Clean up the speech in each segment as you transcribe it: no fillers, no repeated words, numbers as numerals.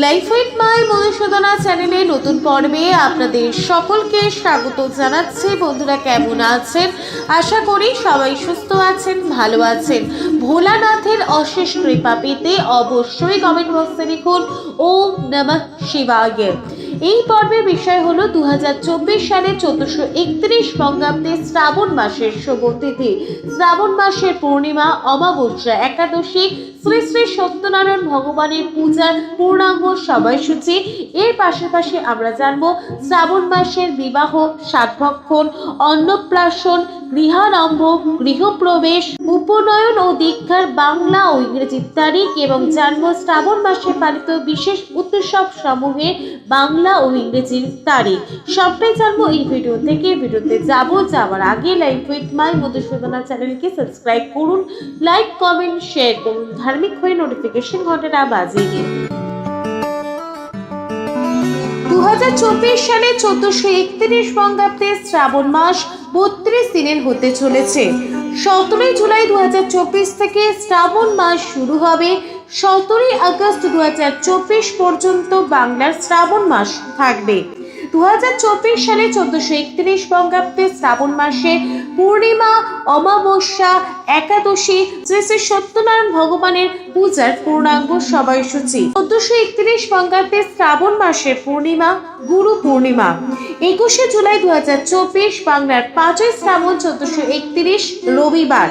Life with my Madhusudana চ্যানেলে নতুন পর্বে আপনাদের সকলকে স্বাগত জানাচ্ছি। বন্ধুরা, কেমন আছেন? আশা করি সবাই সুস্থ আছেন, ভালো আছেন। ভোলানাথের অশেষ কৃপা পেতে অবশ্যই কমেন্ট বক্সে লিখুন ওম নমঃ শিবায়। এই পর্বের বিষয় হলো 2024 সালের 1431 বঙ্গাব্দে শ্রাবণ মাসের শুভ তিথি, শ্রাবণ মাসের পূর্ণিমা, অমাবস্যা, একাদশী, শ্রী শ্রী সত্যনারায়ণ ভগবানের পূজার পূর্ণাঙ্গ সময়সূচি। এর পাশাপাশি আমরা জানব শ্রাবণ মাসের বিবাহ, সাতভক্ষণ, অন্নপ্রাশন, গৃহারম্ভ, গৃহপ্রবেশ, উপনয়ন ও দীক্ষার বাংলা ও ইংরেজি তারিখ এবং জানব শ্রাবণ মাসে পালিত বিশেষ উৎসব সমূহের বাংলা ও ইংরেজির তারিখ। সবটাই জানবো এই ভিডিও থেকে। ভিডিওতে যাওয়ার আগে লাইফ উইথ মাই মধুসূদনা চ্যানেলকে সাবস্ক্রাইব করুন, লাইক, কমেন্ট, শেয়ার করুন, ধার্মিক হয়ে নোটিফিকেশন ঘন্টাটা বাজিয়ে দিন। 2024 সালে 1431 বঙ্গাব্দে শ্রাবণ মাস 32 দিনের হতে চলেছে। 17 জুলাই 2024 থেকে শ্রাবণ মাস শুরু হবে। 17 আগস্ট 2024 পর্যন্ত বাংলার শ্রাবণ মাস থাকবে। 2024 সালে 1431 বঙ্গাব্দে শ্রাবণ মাসে পূর্ণিমা, অমাবস্যা, একাদশী, শ্রী শ্রী সত্যনারায়ণ ভগবানের পূজার পূর্ণাঙ্গ সময়সূচি। 1431 বঙ্গাব্দে শ্রাবণ মাসের পূর্ণিমা গুরু পূর্ণিমা। 21 জুলাই 2024 বাংলার 5ই শ্রাবণ 1431 রবিবার।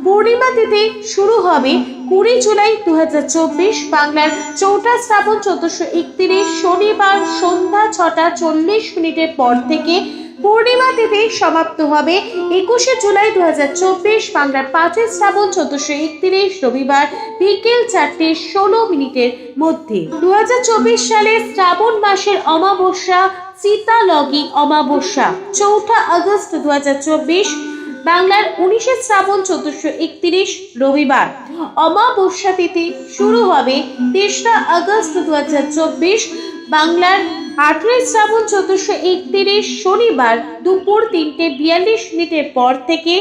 পূর্ণিমা তিথি শুরু হবে 20 জুলাই 2024 বাংলার 4টা শ্রাবণ 1431 শনিবার সন্ধ্যা 6টা 40 মিনিটের পর থেকে। পূর্ণিমা তিথি সমাপ্ত হবে 21 জুলাই 2024 বাংলার 5ই শ্রাবণ 1431 রবিবার বিকেল 4টে 16 মিনিটের মধ্যে। 2024 সালে শ্রাবণ মাসের অমাবস্যা চিতালগী অমাবস্যা 4 আগস্ট 2024 বাংলার 19 শ্রাবণ 1431 রবিবার। অমাবস্যা তিথি শুরু হবে 3 আগস্ট 2024 বাংলার 18 শ্রাবণ 1431 শনিবার দুপুর 3টে 42 মিনিটের পর থেকে।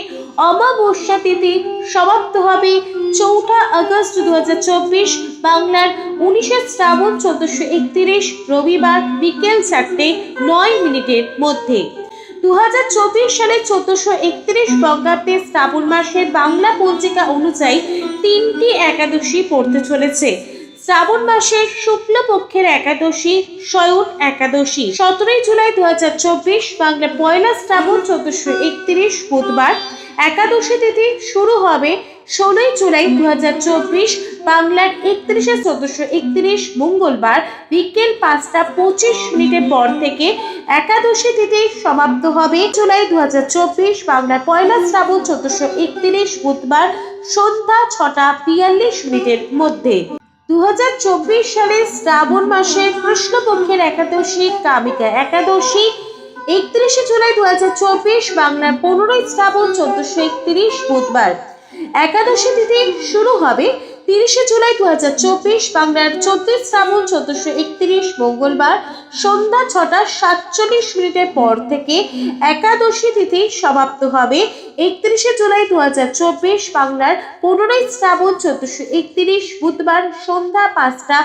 অমাবস্যা তিথি সমাপ্ত হবে 4 আগস্ট 2024 বাংলার 19 শ্রাবণ 1431 রবিবার বিকেল 4টে 9 মিনিটের মধ্যে। 2024 সালে 1431 বঙ্গাব্দে শ্রাবণ মাসের বাংলা পঞ্জিকা অনুযায়ী 3টি একাদশী পড়তে চলেছে। শ্রাবণ মাসের শুক্লপক্ষের একাদশী শয়ন একাদশী 17 জুলাই 2024 বাংলা 1 শ্রাবণ 1431 বুধবার। একাদশী তিথি শুরু হবে 16 জুলাই 2024 বাংলার 31 1431 মঙ্গলবার বিকেল 5টা 25 মিনিটের পর থেকে। একাদশী তিথি সমাপ্ত হবে জুলাই 2024 বাংলার 1 শ্রাবণ 1431 বুধবার সন্ধ্যা 6টা 42 মিনিটের মধ্যে। 2024 সালে শ্রাবণ মাসের কৃষ্ণপক্ষের একাদশী কামিকা একাদশী 31 জুলাই 2024 বাংলার 15 শ্রাবণ 1431 বুধবার। একাদশী তিথি শুরু হবে 30 জুলাই 2024 বাংলার 14 শ্রাবণ 1431 মঙ্গলবার সন্ধ্যা 6টা 47 মিনিটের পর থেকে। একাদশী তিথি সমাপ্ত হবে 31 জুলাই 2024 বাংলার 15 শ্রাবণ 1431 বুধবার সন্ধ্যা 5টা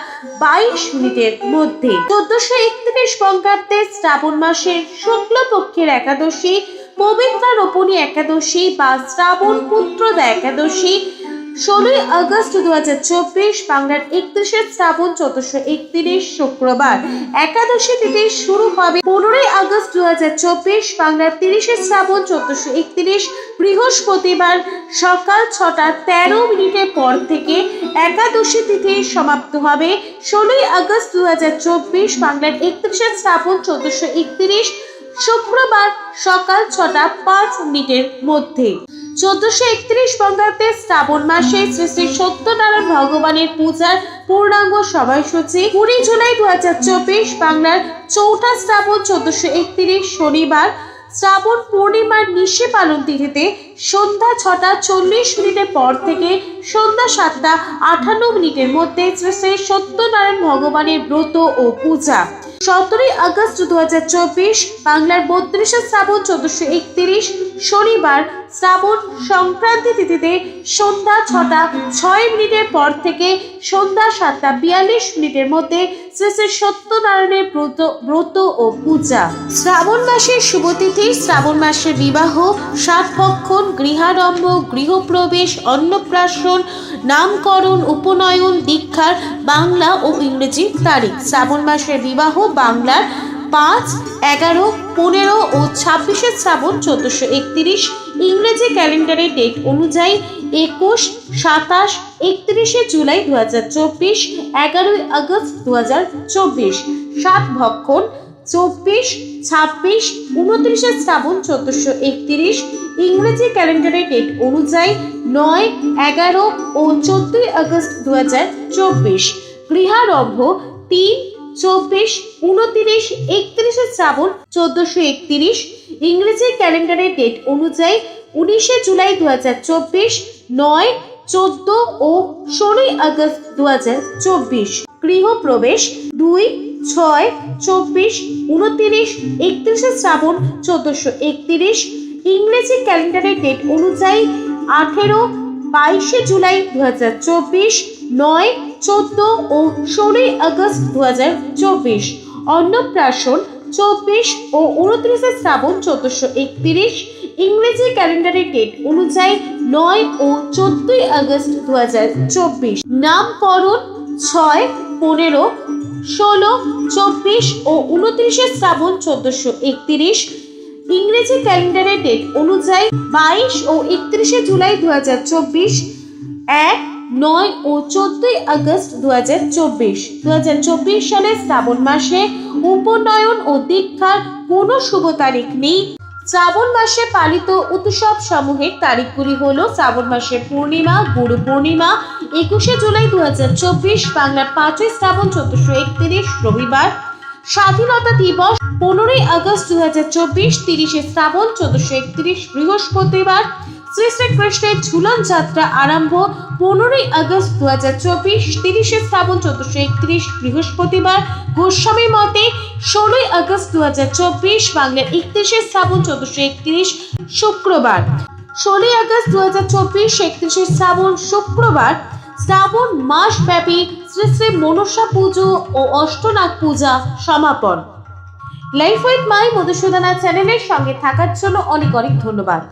22 মিনিটের মধ্যে। 1431 বঙ্গাব্দে শ্রাবণ মাসের শুক্লপক্ষের একাদশী পবিত্রা রোপণী একাদশী বা শ্রাবণ পুত্রদা একাদশী 16 আগস্ট 2024 বাংলার 31 শ্রাবণ 1431 শুক্রবার। একাদশী তিথি শুরু হবে 15 আগস্ট 2024 বাংলার 30 শ্রাবণ 1431 বৃহস্পতিবার সকাল 6টা 13 মিনিটের পর থেকে। একাদশী তিথি সমাপ্ত হবে 16 আগস্ট 2024 বাংলার 31 শ্রাবণ 1431 শুক্রবার সকাল 6টা 5 মিনিটের মধ্যে। 1431 বঙ্গাব্দে শ্রাবণ মাসে শ্রী শ্রী সত্যনারায়ণ ভগবানের পূজার পূর্ণাঙ্গ সময়সূচি। 20 জুলাই 2024 বাংলার 4টা শ্রাবণ 1431 শনিবার। শ্রাবণ পূর্ণিমার নিশি পালন তিথিতে সন্ধ্যা 6টা 40 মিনিটের পর থেকে সন্ধ্যা 7টা 58 মিনিটের মধ্যে শ্রী শ্রী সত্যনারায়ণ ভগবানের ব্রত ও পূজা। 17 আগস্ট 2024 বাংলার 32 শ্রাবণ 1431 শনিবার। শ্রাবণ সংক্রান্তি তিথিতে সন্ধ্যা 6টা 6 মিনিটের পর থেকে সন্ধ্যা 7:42 মধ্যে শ্রী শ্রী সত্যনারায়ণের ব্রত ও পূজা। শ্রাবণ মাসের শুভতিথি, শ্রাবণ মাসের বিবাহ, সাতভক্ষণ, গৃহারম্ভ, গৃহপ্রবেশ, অন্নপ্রাশন, নামকরণ, উপনয়ন, দীক্ষার বাংলা ও ইংরেজি তারিখ। শ্রাবণ মাসের বিবাহ বাংলার 5, 11, 15 ও 26 শ্রাবণ 1431, ইংরেজি ক্যালেন্ডারের ডেট অনুযায়ী 21, 27, 31 জুলাই 2024, 11 আগস্ট 2024, সাতভক্ষণ 24, 26, 29 শ্রাবণ 1431, ইংরেজি ক্যালেন্ডারের ডেট অনুযায়ী 9, 11 ও 14 আগস্ট 2024, গৃহারম্ভ 3, 24, 29, 31 শ্রাবণ 1431, ইংরেজি ক্যালেন্ডারের ডেট অনুযায়ী 19 জুলাই 2024, 9, 14 ও 16 আগস্ট 2024, গৃহপ্রবেশ 2, 6, 24, 29, 31 শ্রাবণ 1431, ইংরেজি ক্যালেন্ডারের ডেট অনুযায়ী 18, 22 জুলাই 2024, 9, 14 ও 16 আগস্ট 2024, অন্নপ্রাশন 24 ও 29 শ্রাবণ 1431, ইংরেজি ক্যালেন্ডারের ডেট অনুযায়ী 9 ও 14 আগস্ট 2024, নামকরণ 6, 15, 16, 24 ও 29 শ্রাবণ 1431, ইংরেজি ক্যালেন্ডারের ডেট অনুযায়ী 22 ও 31 জুলাই 2024, 1, 9 ও 14 আগস্ট 2024। 2024 সালে শ্রাবণ মাসে উপনয়ন ও দীক্ষার কোনো শুভ তারিখ নেই। শ্রাবণ মাসে পালিত উৎসব সমূহের তারিখগুলি হলো: শ্রাবণ মাসের পূর্ণিমা, গুরু পূর্ণিমা 21 জুলাই 2024, বাংলার 5 শ্রাবণ 1431 রবিবার, স্বাধীনতা দিবস 15 আগস্ট 2024, 30 শ্রাবণ 1431 বৃহস্পতিবার, শ্রী শ্রীকৃষ্ণের ঝুলন যাত্রা আরম্ভ 15 আগস্ট 2024, 30 শ্রাবণ 1431 বৃহস্পতিবার, গোস্বামী মতে 16 আগস্ট 2024, বাংলার 31 শ্রাবণ 1431 শুক্রবার, 16 আগস্ট 2024, 31 শ্রাবণ শুক্রবার, শ্রাবণ মাস ব্যাপী শ্রী শ্রী মনসা পুজো ও অষ্টনাগ পূজা সমাপন। লাইফ উইথ মাই মধুসূদনা চ্যানেলের সঙ্গে থাকার জন্য অনেক অনেক ধন্যবাদ।